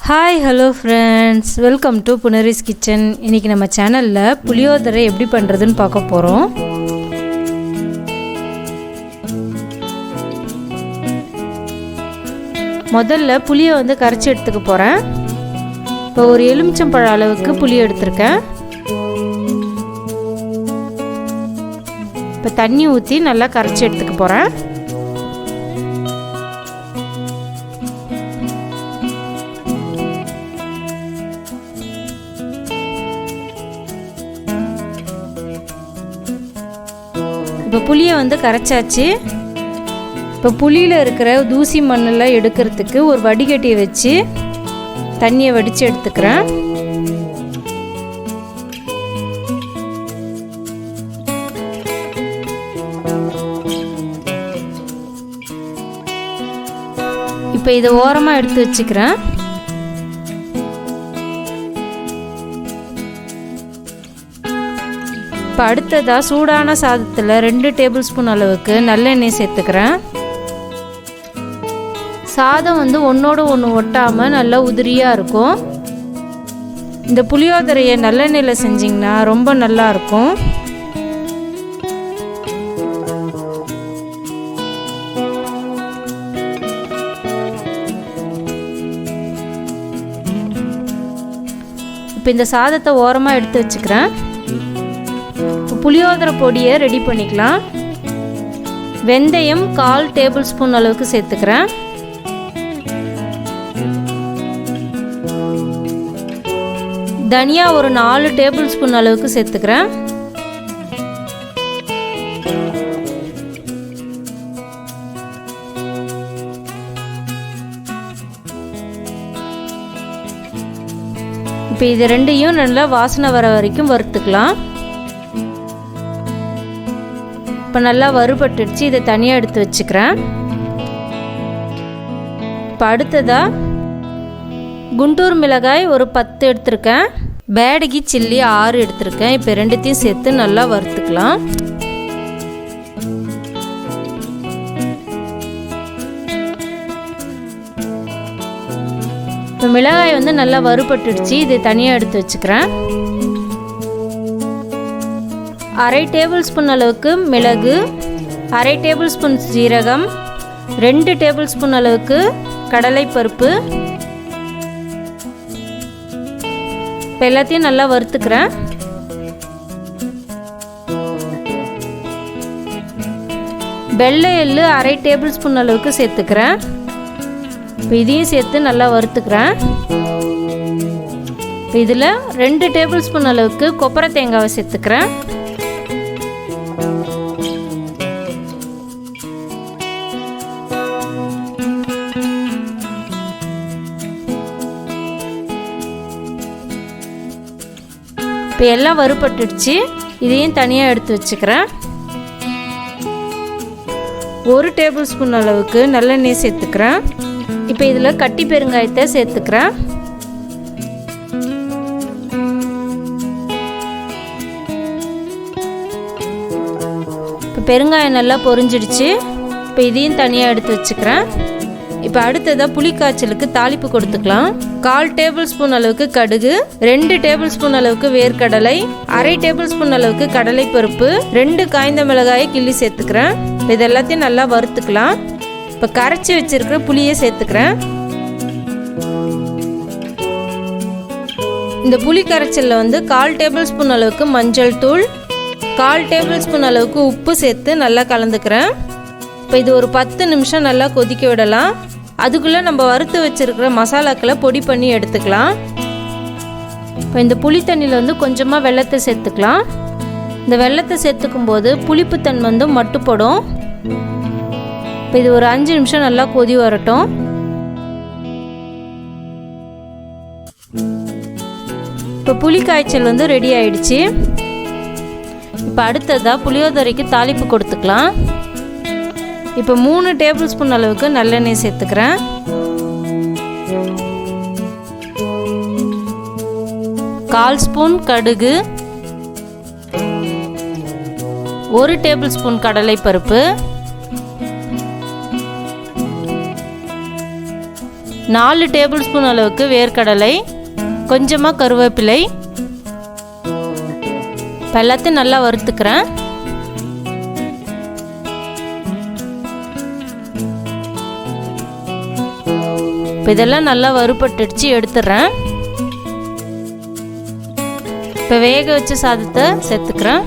Hi hello friends, welcome to புனரிஸ் kitchen. இன்றைக்கி நம்ம சேனலில் புளியோதரை எப்படி பண்ணுறதுன்னு பார்க்க போகிறோம். முதல்ல புளியை கரைச்சி எடுத்துக்க போகிறேன். இப்போ ஒரு எலுமிச்சம்பழ அளவுக்கு புளி எடுத்திருக்கேன். இப்போ தண்ணி ஊற்றி நல்லா கரைச்சி எடுத்துக்க போகிறேன். இப்போ புளியை கரைச்சாச்சு. இப்போ புளியில் இருக்கிற தூசி மண்ணெல்லாம் எடுக்கிறதுக்கு ஒரு வடிகட்டியை வச்சு தண்ணியை வடித்து எடுத்துக்கிறேன். இப்போ இதை ஓரமாக எடுத்து வச்சுக்கிறேன். இப்போ அடுத்ததாக சூடான சாதத்தில் 2 டேபிள் ஸ்பூன் அளவுக்கு நல்லெண்ணெய் சேர்த்துக்கிறேன். சாதம் ஒன்றோடு ஒன்று ஒட்டாமல் நல்லா உதிரியாக இருக்கும். இந்த புளியோதரையை நல்லெண்ணெயில் செஞ்சிங்கன்னா ரொம்ப நல்லாயிருக்கும். இப்போ இந்த சாதத்தை ஓரமாக எடுத்து வச்சுக்கிறேன். புளியோதரை பொடியை ரெடி பண்ணிக்கலாம். வெந்தயம் 1/4 டேபிள் ஸ்பூன் அளவுக்கு சேர்த்துக்கிறேன். தனியா ஒரு 4 டேபிள் ஸ்பூன் அளவுக்கு சேர்த்துக்கிறேன். இப்போ இது ரெண்டையும் நல்லா வாசனை வர வரைக்கும் வறுத்துக்கலாம். இப்போ நல்லா வறுபட்டுடுச்சு. இதை தனியாக எடுத்து வச்சுக்கிறேன். இப்போ அடுத்ததாக குண்டூர் மிளகாய் ஒரு 10 எடுத்திருக்கேன். பேடகி சில்லி 6 எடுத்திருக்கேன். இப்போ ரெண்டுத்தையும் சேர்த்து நல்லா வறுத்துக்கலாம். இப்போ மிளகாய் நல்லா வறுபட்டுடுச்சு. இதை தனியாக எடுத்து வச்சுக்கிறேன். 1/2 டேபிள் ஸ்பூன் அளவுக்கு மிளகு, 1/2 டேபிள் ஸ்பூன் ஜீரகம், 2 டேபிள் ஸ்பூன் அளவுக்கு கடலைப்பருப்பு. இப்போ எல்லாத்தையும் நல்லா வறுத்துக்கிறேன். வெள்ளை எள்ளு 1/2 டேபிள் ஸ்பூன் அளவுக்கு சேர்த்துக்கிறேன். இப்போ இதையும் சேர்த்து நல்லா வறுத்துக்கிறேன். இப்போ இதில் 2 டேபிள் ஸ்பூன் அளவுக்கு கொப்பரை தேங்காவை சேர்த்துக்கிறேன். இப்போ எல்லாம் வறுபட்டுடுச்சு. இதையும் தனியாக எடுத்து வச்சுக்கிறேன். 1 டேபிள் ஸ்பூன் அளவுக்கு நல்லெண்ணெய் சேர்த்துக்கிறேன். இப்போ இதில் கட்டி பெருங்காயத்தை சேர்த்துக்கிறேன். இப்போ பெருங்காயம் நல்லா பொரிஞ்சிடுச்சு. இப்போ இதையும் தனியாக எடுத்து வச்சுக்கிறேன். இப்போ அடுத்ததாக புளிக்காய்ச்சலுக்கு தாளிப்பு கொடுத்துக்கலாம். 1/4 டேபிள் ஸ்பூன் அளவுக்கு கடுகு, 2 டேபிள் ஸ்பூன் அளவுக்கு வேர்க்கடலை, 1/2 டேபிள் ஸ்பூன் அளவுக்கு கடலைப்பருப்பு, 2 காய்ந்த மிளகாயை கிள்ளி சேர்த்துக்கிறேன். இது எல்லாத்தையும் நல்லா வறுத்துக்கலாம். இப்போ கரைச்சி வச்சிருக்கிற புளியை சேர்த்துக்கிறேன். இந்த புளி கரைச்சலில் 1/4 டேபிள் ஸ்பூன் அளவுக்கு மஞ்சள் தூள், 1/4 டேபிள் ஸ்பூன் அளவுக்கு உப்பு சேர்த்து நல்லா கலந்துக்கிறேன். இப்போ இது ஒரு 10 நிமிஷம் நல்லா கொதிக்க விடலாம். அதுக்குள்ளே நம்ம வறுத்து வச்சுருக்கிற மசாலாக்களை பொடி பண்ணி எடுத்துக்கலாம். இப்போ இந்த புளி தண்ணியில் கொஞ்சமாக வெல்லத்தை சேர்த்துக்கலாம். இந்த வெல்லத்தை சேர்த்துக்கும் போது புளிப்புத்தன்மை மட்டுப்படும். இப்போ இது ஒரு 5 நிமிஷம் நல்லா கொதி வரட்டும். இப்போ புளி காய்ச்சல் ரெடி ஆயிடுச்சு. இப்போ அடுத்ததாக புளியோதரைக்கு தாளிப்பு கொடுத்துக்கலாம். இப்போ 3 டேபிள் ஸ்பூன் அளவுக்கு நல்லெண்ணெய் சேர்த்துக்கிறேன். 1/4 ஸ்பூன் கடுகு, 1 டேபிள் ஸ்பூன் கடலைப்பருப்பு, 4 டேபிள் ஸ்பூன் அளவுக்கு வேர்க்கடலை, கொஞ்சமாக கருவேப்பிலை. இப்போ எல்லாத்தையும் நல்லா வறுத்துக்கிறேன். இப்போ இதெல்லாம் நல்லா வறுபட்டுடுச்சு, எடுத்துடுறேன். இப்போ வேக வச்ச சாதத்தை சேர்த்துக்கிறேன்.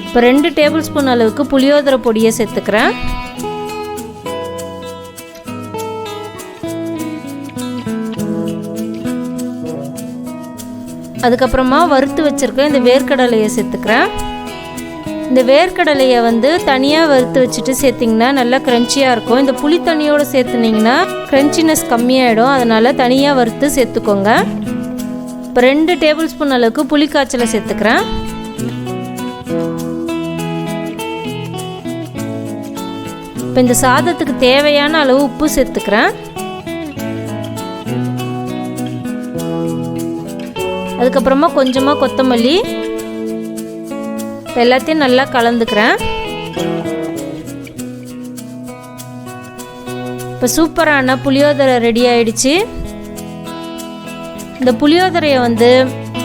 இப்போ 2 டேபிள் ஸ்பூன் அளவுக்கு புளியோதரை பொடியை சேர்த்துக்கிறேன். அதுக்கப்புறமா வறுத்து வச்சுருக்க இந்த வேர்க்கடலையை சேர்த்துக்கிறேன். இந்த வேர்க்கடலையை வந்து தனியாக வறுத்து வச்சுட்டு சேர்த்திங்கன்னா நல்லா க்ரன்ச்சியாக இருக்கும். இந்த புளி தண்ணியோடு சேர்த்துனிங்கன்னா க்ரன்ச்சினஸ் கம்மியாகிடும். அதனால் தனியாக வறுத்து சேர்த்துக்கோங்க. இப்போ 2 டேபிள் ஸ்பூன் அளவுக்கு புளி காய்ச்சலை சேர்த்துக்கிறேன். இப்போ இந்த சாதத்துக்கு தேவையான அளவு உப்பு சேர்த்துக்கிறேன். அதுக்கப்புறமா கொஞ்சமாக கொத்தமல்லி. எல்லாத்தையும் நல்லா கலந்துக்கிறேன். இப்போ சூப்பரான புளியோதரை ரெடி ஆயிடுச்சு. இந்த புளியோதரையை வந்து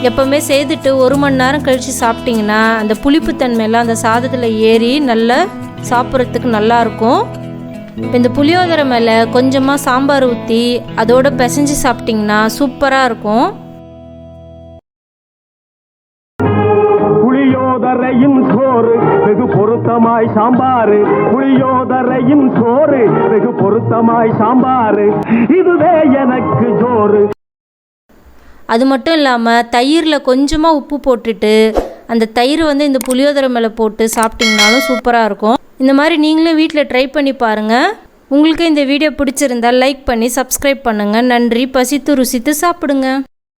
எப்போவுமே செய்துட்டு 1 மணி நேரம் கழித்து சாப்பிட்டிங்கன்னா அந்த புளிப்புத்தன்மையெல்லாம் அந்த சாதத்தில் ஏறி நல்லா சாப்பிட்றதுக்கு நல்லாயிருக்கும். இப்போ இந்த புளியோதரை மேலே கொஞ்சமாக சாம்பார் ஊற்றி அதோடு பிசைஞ்சு சாப்பிட்டிங்கன்னா சூப்பராக இருக்கும். புளியோதரையின் சோறு வெகு பொருத்தமாய் சாம்பார், புளியோதரையின் சோறு வெகு பொருத்தமாய் சாம்பார், இதுவே எனக்கு ஜோறு. அது மட்டும் இல்லாமல் தயிரில் கொஞ்சமாக உப்பு போட்டுட்டு அந்த தயிர் வந்து இந்த புளியோதரை மேலே போட்டு சாப்பிட்டிங்கனாலும் சூப்பராக இருக்கும். இந்த மாதிரி நீங்களும் வீட்டில் ட்ரை பண்ணி பாருங்கள். உங்களுக்கு இந்த வீடியோ பிடிச்சிருந்தால் லைக் பண்ணி சப்ஸ்கிரைப் பண்ணுங்கள். நன்றி. பசித்து ருசித்து சாப்பிடுங்க.